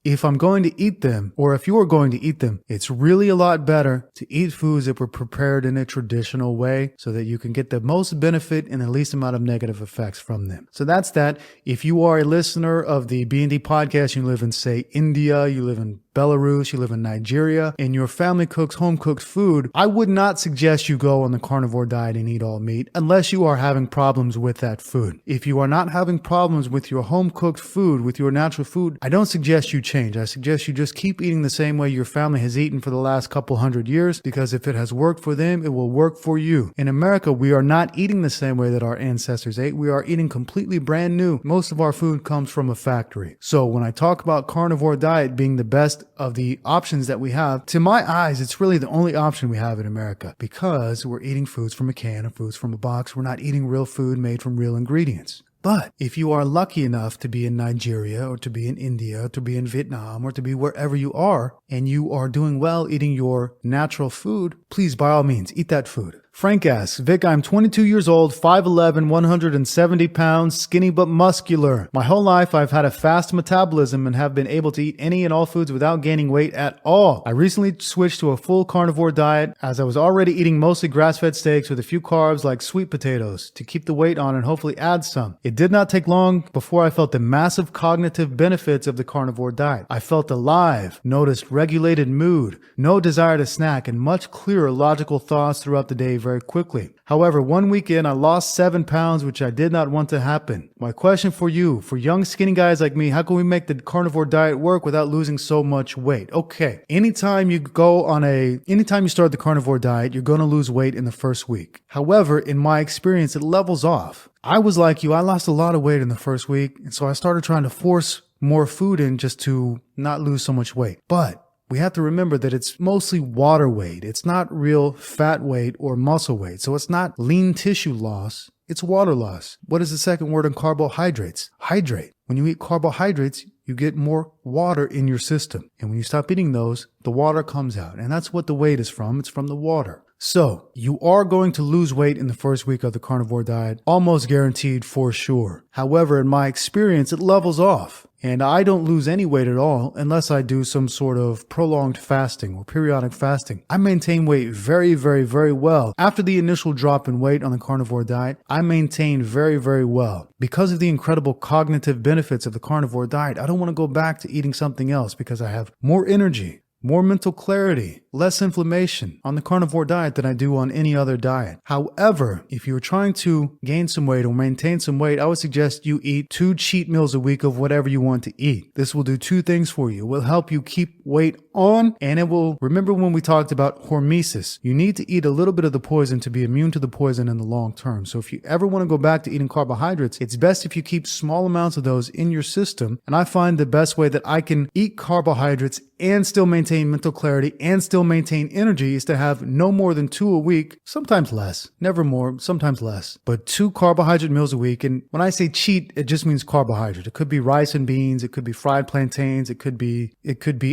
if I'm going to eat them, or if you are going to eat them, it's really a lot better to eat foods that were prepared in a traditional way so that you can get the most benefit and the least amount of negative effects from them. So that's that. If you are a listener of the B&D podcast, you live in, say, India, you live in Belarus, you live in Nigeria, and your family cooks home-cooked food, I would not suggest you go on the carnivore diet and eat all meat unless you are having problems with that food. If you are not having problems with your home-cooked food, with your natural food, I don't suggest you change. I suggest you just keep eating the same way your family has eaten for the last couple hundred years, because if it has worked for them, it will work for you. In America, we are not eating the same way that our ancestors ate. We are eating completely brand new. Most of our food comes from a factory. So when I talk about carnivore diet being the best of the options that we have, to my eyes, it's really the only option we have in America, because we're eating foods from a can or foods from a box. We're not eating real food made from real ingredients. But if you are lucky enough to be in Nigeria or to be in India, or to be in Vietnam, or to be wherever you are, and you are doing well eating your natural food, please, by all means, eat that food. Frank asks, Vic, I'm 22 years old, 5'11", 170 pounds, skinny but muscular. My whole life I've had a fast metabolism and have been able to eat any and all foods without gaining weight at all. I recently switched to a full carnivore diet as I was already eating mostly grass-fed steaks with a few carbs like sweet potatoes to keep the weight on and hopefully add some. It did not take long before I felt the massive cognitive benefits of the carnivore diet. I felt alive, noticed regulated mood, no desire to snack, and much clearer logical thoughts throughout the day very quickly. However, one weekend I lost 7 pounds, which I did not want to happen. My question for you, for young skinny guys like me, how can we make the carnivore diet work without losing so much weight? Okay, anytime you start the carnivore diet, you're going to lose weight in the first week. However, in my experience, it levels off. I was like you, I lost a lot of weight in the first week, and so I started trying to force more food in just to not lose so much weight. But we have to remember that it's mostly water weight. It's not real fat weight or muscle weight. So it's not lean tissue loss. It's water loss. What is the second word on carbohydrates? Hydrate. When you eat carbohydrates, you get more water in your system. And when you stop eating those, the water comes out. And that's what the weight is from. It's from the water. So you are going to lose weight in the first week of the carnivore diet, almost guaranteed for sure. However, in my experience, it levels off. And I don't lose any weight at all unless I do some sort of prolonged fasting or periodic fasting. I maintain weight very, very, very well. After the initial drop in weight on the carnivore diet, I maintain very, very well. Because of the incredible cognitive benefits of the carnivore diet, I don't want to go back to eating something else because I have more energy, more mental clarity, less inflammation on the carnivore diet than I do on any other diet. However, if you're trying to gain some weight or maintain some weight, I would suggest you eat 2 cheat meals a week of whatever you want to eat. This will do 2 things for you. It will help you keep weight on, and it will, remember when we talked about hormesis, you need to eat a little bit of the poison to be immune to the poison in the long term. So if you ever want to go back to eating carbohydrates, it's best if you keep small amounts of those in your system. And I find the best way that I can eat carbohydrates and still maintain mental clarity and still maintain energy is to have no more than 2 a week, sometimes less, never more, sometimes less, but 2 carbohydrate meals a week. And when I say cheat, it just means carbohydrate. It could be rice and beans, it could be fried plantains, it could be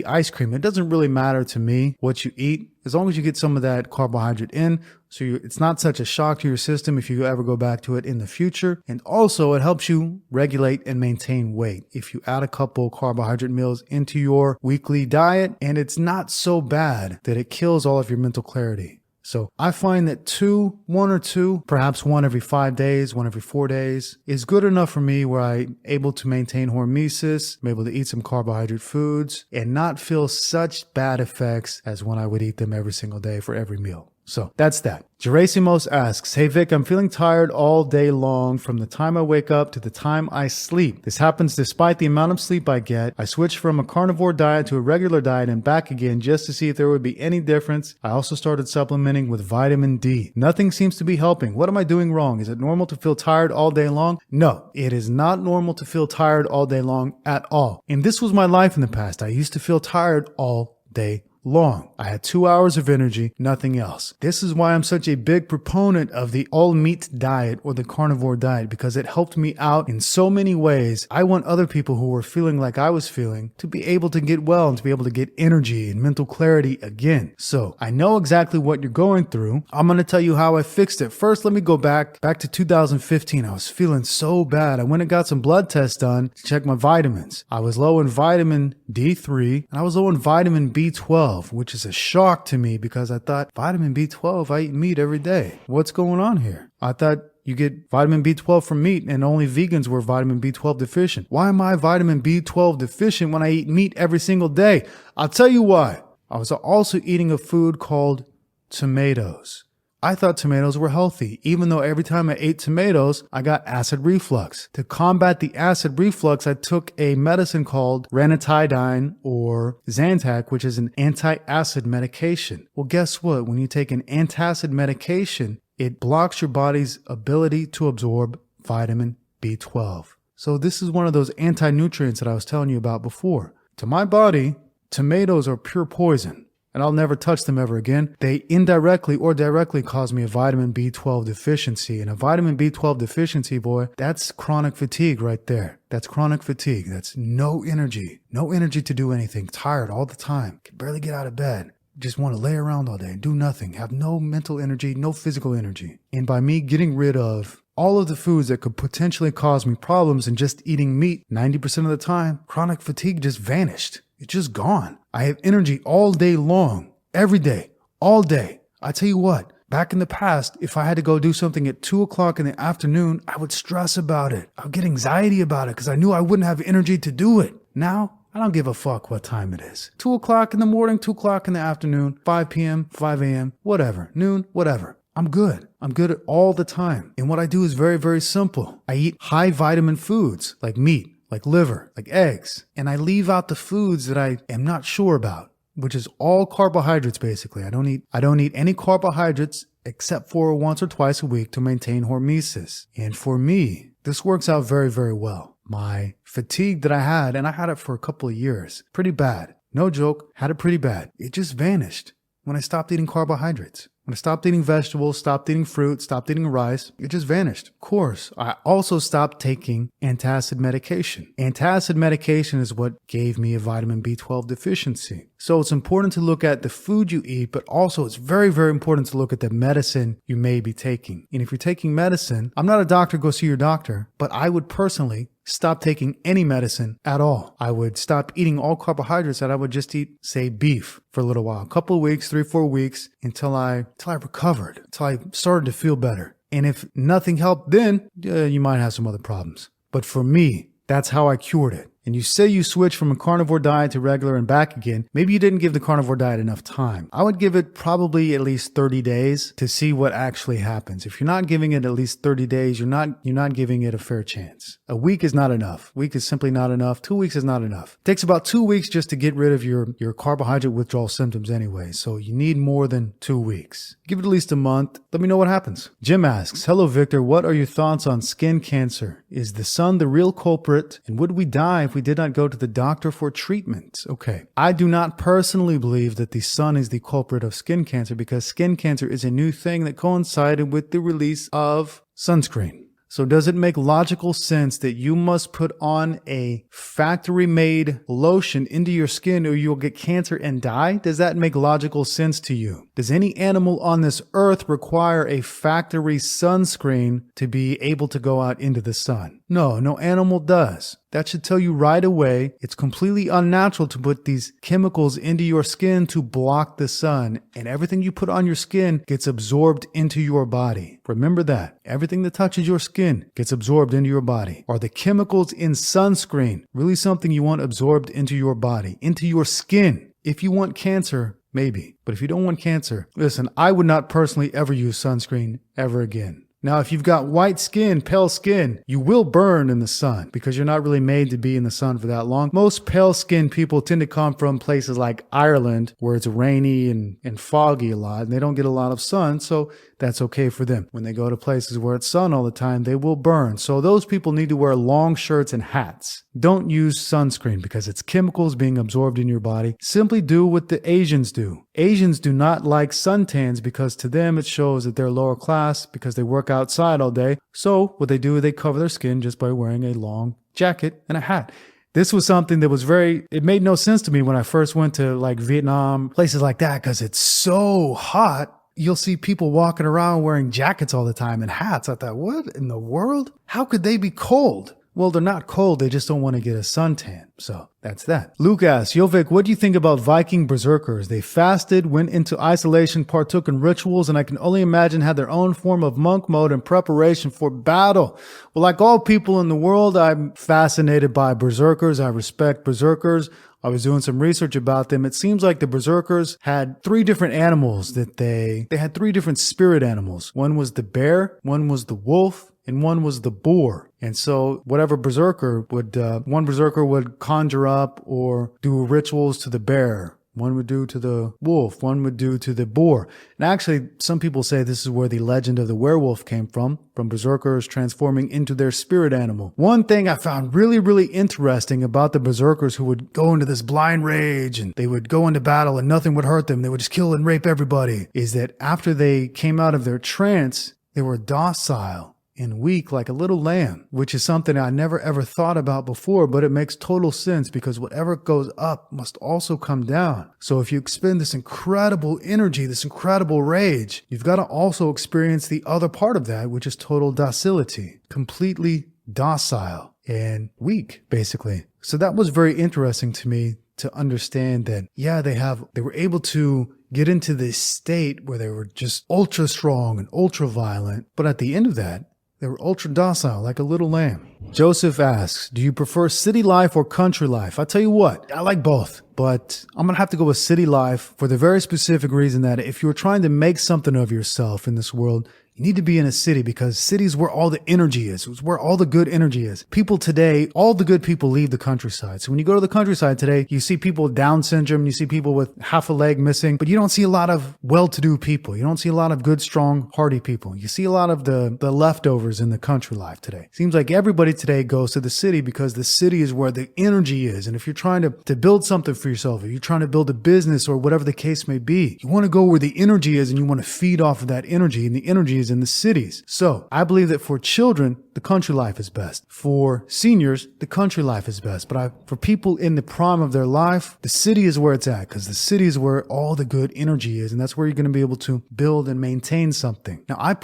ice cream. It doesn't really matter to me what you eat, as long as you get some of that carbohydrate in, it's not such a shock to your system if you ever go back to it in the future. And also it helps you regulate and maintain weight if you add a couple carbohydrate meals into your weekly diet, and it's not so bad that it kills all of your mental clarity. So I find that 1 or 2, perhaps 1 every 5 days, 1 every 4 days is good enough for me, where I'm able to maintain hormesis, I'm able to eat some carbohydrate foods and not feel such bad effects as when I would eat them every single day for every meal. So that's that. Gerasimos asks, hey Vic, I'm feeling tired all day long from the time I wake up to the time I sleep. This happens despite the amount of sleep I get. I switched from a carnivore diet to a regular diet and back again just to see if there would be any difference. I also started supplementing with vitamin D. Nothing seems to be helping. What am I doing wrong? Is it normal to feel tired all day long? No, it is not normal to feel tired all day long at all. And this was my life in the past. I used to feel tired all day long. I had 2 hours of energy, nothing else. This is why I'm such a big proponent of the all meat diet or the carnivore diet, because it helped me out in so many ways. I want other people who were feeling like I was feeling to be able to get well and to be able to get energy and mental clarity again. So I know exactly what you're going through. I'm going to tell you how I fixed it. First, let me go back to 2015. I was feeling so bad. I went and got some blood tests done to check my vitamins. I was low in vitamin D3 and I was low in vitamin B12. Which is a shock to me, because I thought vitamin B12, I eat meat every day. What's going on here? I thought you get vitamin B12 from meat and only vegans were vitamin B12 deficient. Why am I vitamin B12 deficient when I eat meat every single day? I'll tell you why. I was also eating a food called tomatoes. I thought tomatoes were healthy, even though every time I ate tomatoes, I got acid reflux. To combat the acid reflux, I took a medicine called ranitidine or Zantac, which is an anti-acid medication. Well, guess what? When you take an antacid medication, it blocks your body's ability to absorb vitamin B12. So this is one of those anti-nutrients that I was telling you about before. To my body, tomatoes are pure poison. And I'll never touch them ever again. They indirectly or directly cause me a vitamin B12 deficiency. And a vitamin B12 deficiency, boy, that's chronic fatigue right there. That's chronic fatigue. That's no energy to do anything. Tired all the time. Can barely get out of bed. Just want to lay around all day and do nothing. Have no mental energy, no physical energy. And by me getting rid of all of the foods that could potentially cause me problems and just eating meat 90% of the time, chronic fatigue just vanished. It's just gone. I have energy all day long, every day, all day. I tell you what, back in the past, if I had to go do something at 2 o'clock in the afternoon, I would stress about it. I would get anxiety about it because I knew I wouldn't have energy to do it. Now, I don't give a fuck what time it is. 2 o'clock in the morning, 2 o'clock in the afternoon, 5 p.m., 5 a.m., whatever, noon, whatever. I'm good. I'm good all the time. And what I do is very, very simple. I eat high vitamin foods like meat, like liver, like eggs. And I leave out the foods that I am not sure about, which is all carbohydrates basically. I don't eat any carbohydrates except for once or twice a week to maintain hormesis. And for me, this works out very, very well. My fatigue that I had, and I had it for a couple of years, pretty bad. No joke, had it pretty bad. It just vanished when I stopped eating carbohydrates. When I stopped eating vegetables, stopped eating fruit, stopped eating rice, it just vanished. Of course, I also stopped taking antacid medication. Antacid medication is what gave me a vitamin B12 deficiency. So it's important to look at the food you eat, but also it's very, very important to look at the medicine you may be taking. And if you're taking medicine, I'm not a doctor, go see your doctor, but I would personally stop taking any medicine at all. I would stop eating all carbohydrates and I would just eat, say, beef for a little while, a couple of weeks, 3-4 weeks until I recovered, until I started to feel better. And if nothing helped, then you might have some other problems. But for me, that's how I cured it. And you say you switch from a carnivore diet to regular and back again, maybe you didn't give the carnivore diet enough time. I would give it probably at least 30 days to see what actually happens. If you're not giving it at least 30 days, you're not giving it a fair chance. A week is not enough. A week is simply not enough. 2 weeks is not enough. It takes about 2 weeks just to get rid of your carbohydrate withdrawal symptoms anyway. So you need more than 2 weeks. Give it at least a month. Let me know what happens. Jim asks, hello Victor, what are your thoughts on skin cancer? Is the sun the real culprit? And would we die if we did not go to the doctor for treatment. Okay. I do not personally believe that the sun is the culprit of skin cancer because skin cancer is a new thing that coincided with the release of sunscreen. So does it make logical sense that you must put on a factory-made lotion into your skin or you'll get cancer and die? Does that make logical sense to you? Does any animal on this earth require a factory sunscreen to be able to go out into the sun? No, no animal does. That should tell you right away it's completely unnatural to put these chemicals into your skin to block the sun, and everything you put on your skin gets absorbed into your body. Remember that. Everything that touches your skin gets absorbed into your body. Are the chemicals in sunscreen really something you want absorbed into your body, into your skin? If you want cancer, maybe. But if you don't want cancer, listen, I would not personally ever use sunscreen ever again. Now, if you've got white skin, pale skin, you will burn in the sun because you're not really made to be in the sun for that long. Most pale skinned people tend to come from places like Ireland where it's rainy and foggy a lot and they don't get a lot of sun. So that's okay for them. When they go to places where it's sun all the time, they will burn. So those people need to wear long shirts and hats. Don't use sunscreen because it's chemicals being absorbed in your body. Simply do what the Asians do. Asians do not like suntans because to them it shows that they're lower class because they work outside all day. So what they do is they cover their skin just by wearing a long jacket and a hat. This was something that was it made no sense to me when I first went to like Vietnam, places like that, because it's so hot. You'll see people walking around wearing jackets all the time and hats. I thought, what in the world? How could they be cold? Well, they're not cold. They just don't want to get a suntan. So that's that. Luke asks, Yovik, what do you think about Viking berserkers? They fasted, went into isolation, partook in rituals, and I can only imagine had their own form of monk mode in preparation for battle. Well, like all people in the world, I'm fascinated by berserkers. I respect berserkers. I was doing some research about them. It seems like the berserkers had three different animals that they had three different spirit animals. One was the bear, one was the wolf, and one was the boar. And so whatever berserker would, one berserker would conjure up or do rituals to the bear. One would do to the wolf. One would do to the boar. And actually, some people say this is where the legend of the werewolf came from berserkers transforming into their spirit animal. One thing I found really, really interesting about the berserkers who would go into this blind rage and they would go into battle and nothing would hurt them. They would just kill and rape everybody. Is that after they came out of their trance, they were docile and weak like a little lamb, which is something I never ever thought about before, but it makes total sense because whatever goes up must also come down. So if you expend this incredible energy, this incredible rage, you've got to also experience the other part of that, which is total docility, completely docile and weak, basically. So that was very interesting to me to understand that, yeah, they were able to get into this state where they were just ultra strong and ultra violent, but at the end of that, they were ultra docile, like a little lamb. Joseph asks, do you prefer city life or country life? I tell you what, I like both, but I'm going to have to go with city life for the very specific reason that if you're trying to make something of yourself in this world, you need to be in a city because city's where all the energy is. It's where all the good energy is. People today, all the good people leave the countryside. So when you go to the countryside today, you see people with Down syndrome, you see people with half a leg missing, but you don't see a lot of well-to-do people. You don't see a lot of good, strong, hardy people. You see a lot of the leftovers in the country life today. Seems like everybody today goes to the city because the city is where the energy is. And if you're trying to build something for yourself, if you're trying to build a business or whatever the case may be, you want to go where the energy is and you want to feed off of that energy, and the energy is in the cities. So I believe that for children, the country life is best. For seniors, the country life is best. But for people in the prime of their life, the city is where it's at because the city is where all the good energy is. And that's where you're going to be able to build and maintain something. Now, I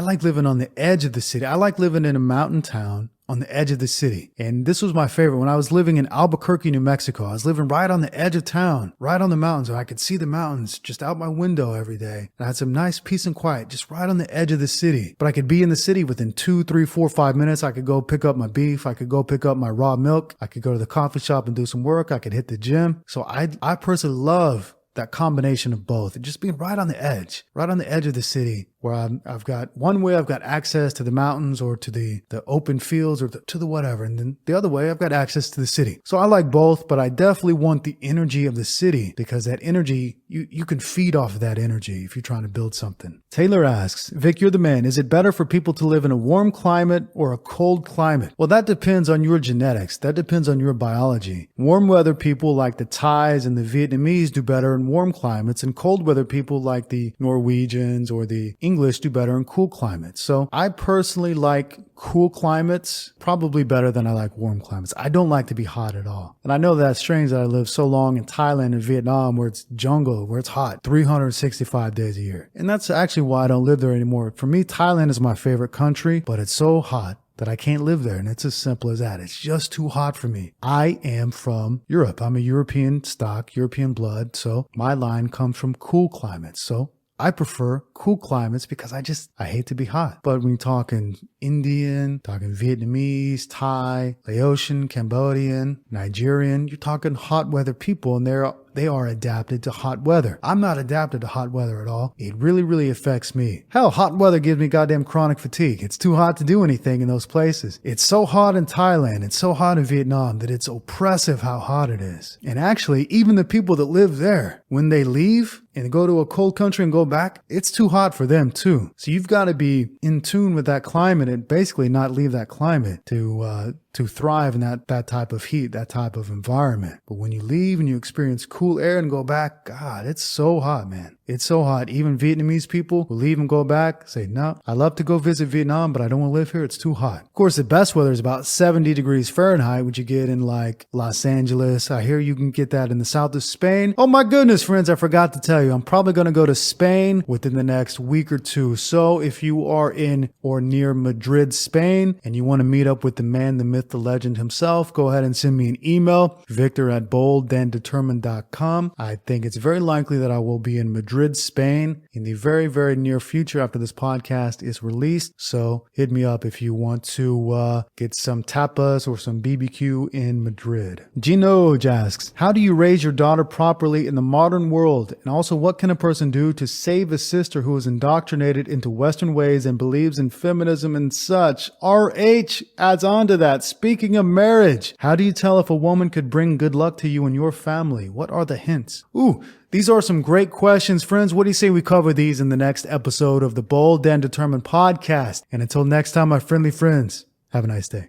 like living on the edge of the city. I like living in a mountain town on the edge of the city. And this was my favorite. When I was living in Albuquerque, New Mexico, I was living right on the edge of town, right on the mountains. And I could see the mountains just out my window every day. And I had some nice peace and quiet just right on the edge of the city. But I could be in the city within 2, 3, 4, 5 minutes. I could go pick up my beef. I could go pick up my raw milk. I could go to the coffee shop and do some work. I could hit the gym. So I personally love that combination of both and just being right on the edge of the city where I've got one way I've got access to the mountains or to the open fields or to the whatever. And then the other way I've got access to the city. So I like both, but I definitely want the energy of the city because that energy, you can feed off of that energy if you're trying to build something. Taylor asks, Vic, you're the man. Is it better for people to live in a warm climate or a cold climate? Well, that depends on your genetics. That depends on your biology. Warm weather people like the Thais and the Vietnamese do better in warm climates, and cold weather people like the Norwegians or the English do better in cool climates. So I personally like cool climates probably better than I like warm climates. I don't like to be hot at all. And I know that's strange that I lived so long in Thailand and Vietnam where it's jungle, where it's hot 365 days a year. And that's actually why I don't live there anymore. For me, Thailand is my favorite country, but it's so hot that I can't live there. And it's as simple as that. It's just too hot for me. I am from Europe. I'm a European stock, European blood. So my line comes from cool climates. So I prefer cool climates because I hate to be hot. But when you're talking Indian, talking Vietnamese, Thai, Laotian, Cambodian, Nigerian, you're talking hot weather people, and they are adapted to hot weather. I'm not adapted to hot weather at all. It really, really affects me. Hell, hot weather gives me goddamn chronic fatigue. It's too hot to do anything in those places. It's so hot in Thailand. It's so hot in Vietnam that it's oppressive how hot it is. And actually, even the people that live there, when they leave and go to a cold country and go back, it's too hot for them too. So you've got to be in tune with that climate and basically not leave that climate to thrive in that type of heat, that type of environment. But when you leave and you experience cool air and go back, God, it's so hot, man. It's so hot. Even Vietnamese people who leave and go back say, no, I love to go visit Vietnam, but I don't want to live here. It's too hot. Of course, the best weather is about 70 degrees Fahrenheit, which you get in like Los Angeles. I hear you can get that in the south of Spain. Oh my goodness, friends, I forgot to tell you, I'm probably going to go to Spain within the next week or two. So if you are in or near Madrid, Spain, and you want to meet up with the man, the myth, the legend himself, go ahead and send me an email, victor@boldanddetermined.com. I think it's very likely that I will be in Madrid, Spain in the very, very near future after this podcast is released. So hit me up if you want to get some tapas or some BBQ in Madrid. Gino asks, how do you raise your daughter properly in the modern world? And also, what can a person do to save a sister who is indoctrinated into Western ways and believes in feminism and such? RH adds on to that. Speaking of marriage, how do you tell if a woman could bring good luck to you and your family? What are the hints? Ooh, these are some great questions, friends. What do you say we cover these in the next episode of the Bold and Determined podcast? And until next time, my friendly friends, have a nice day.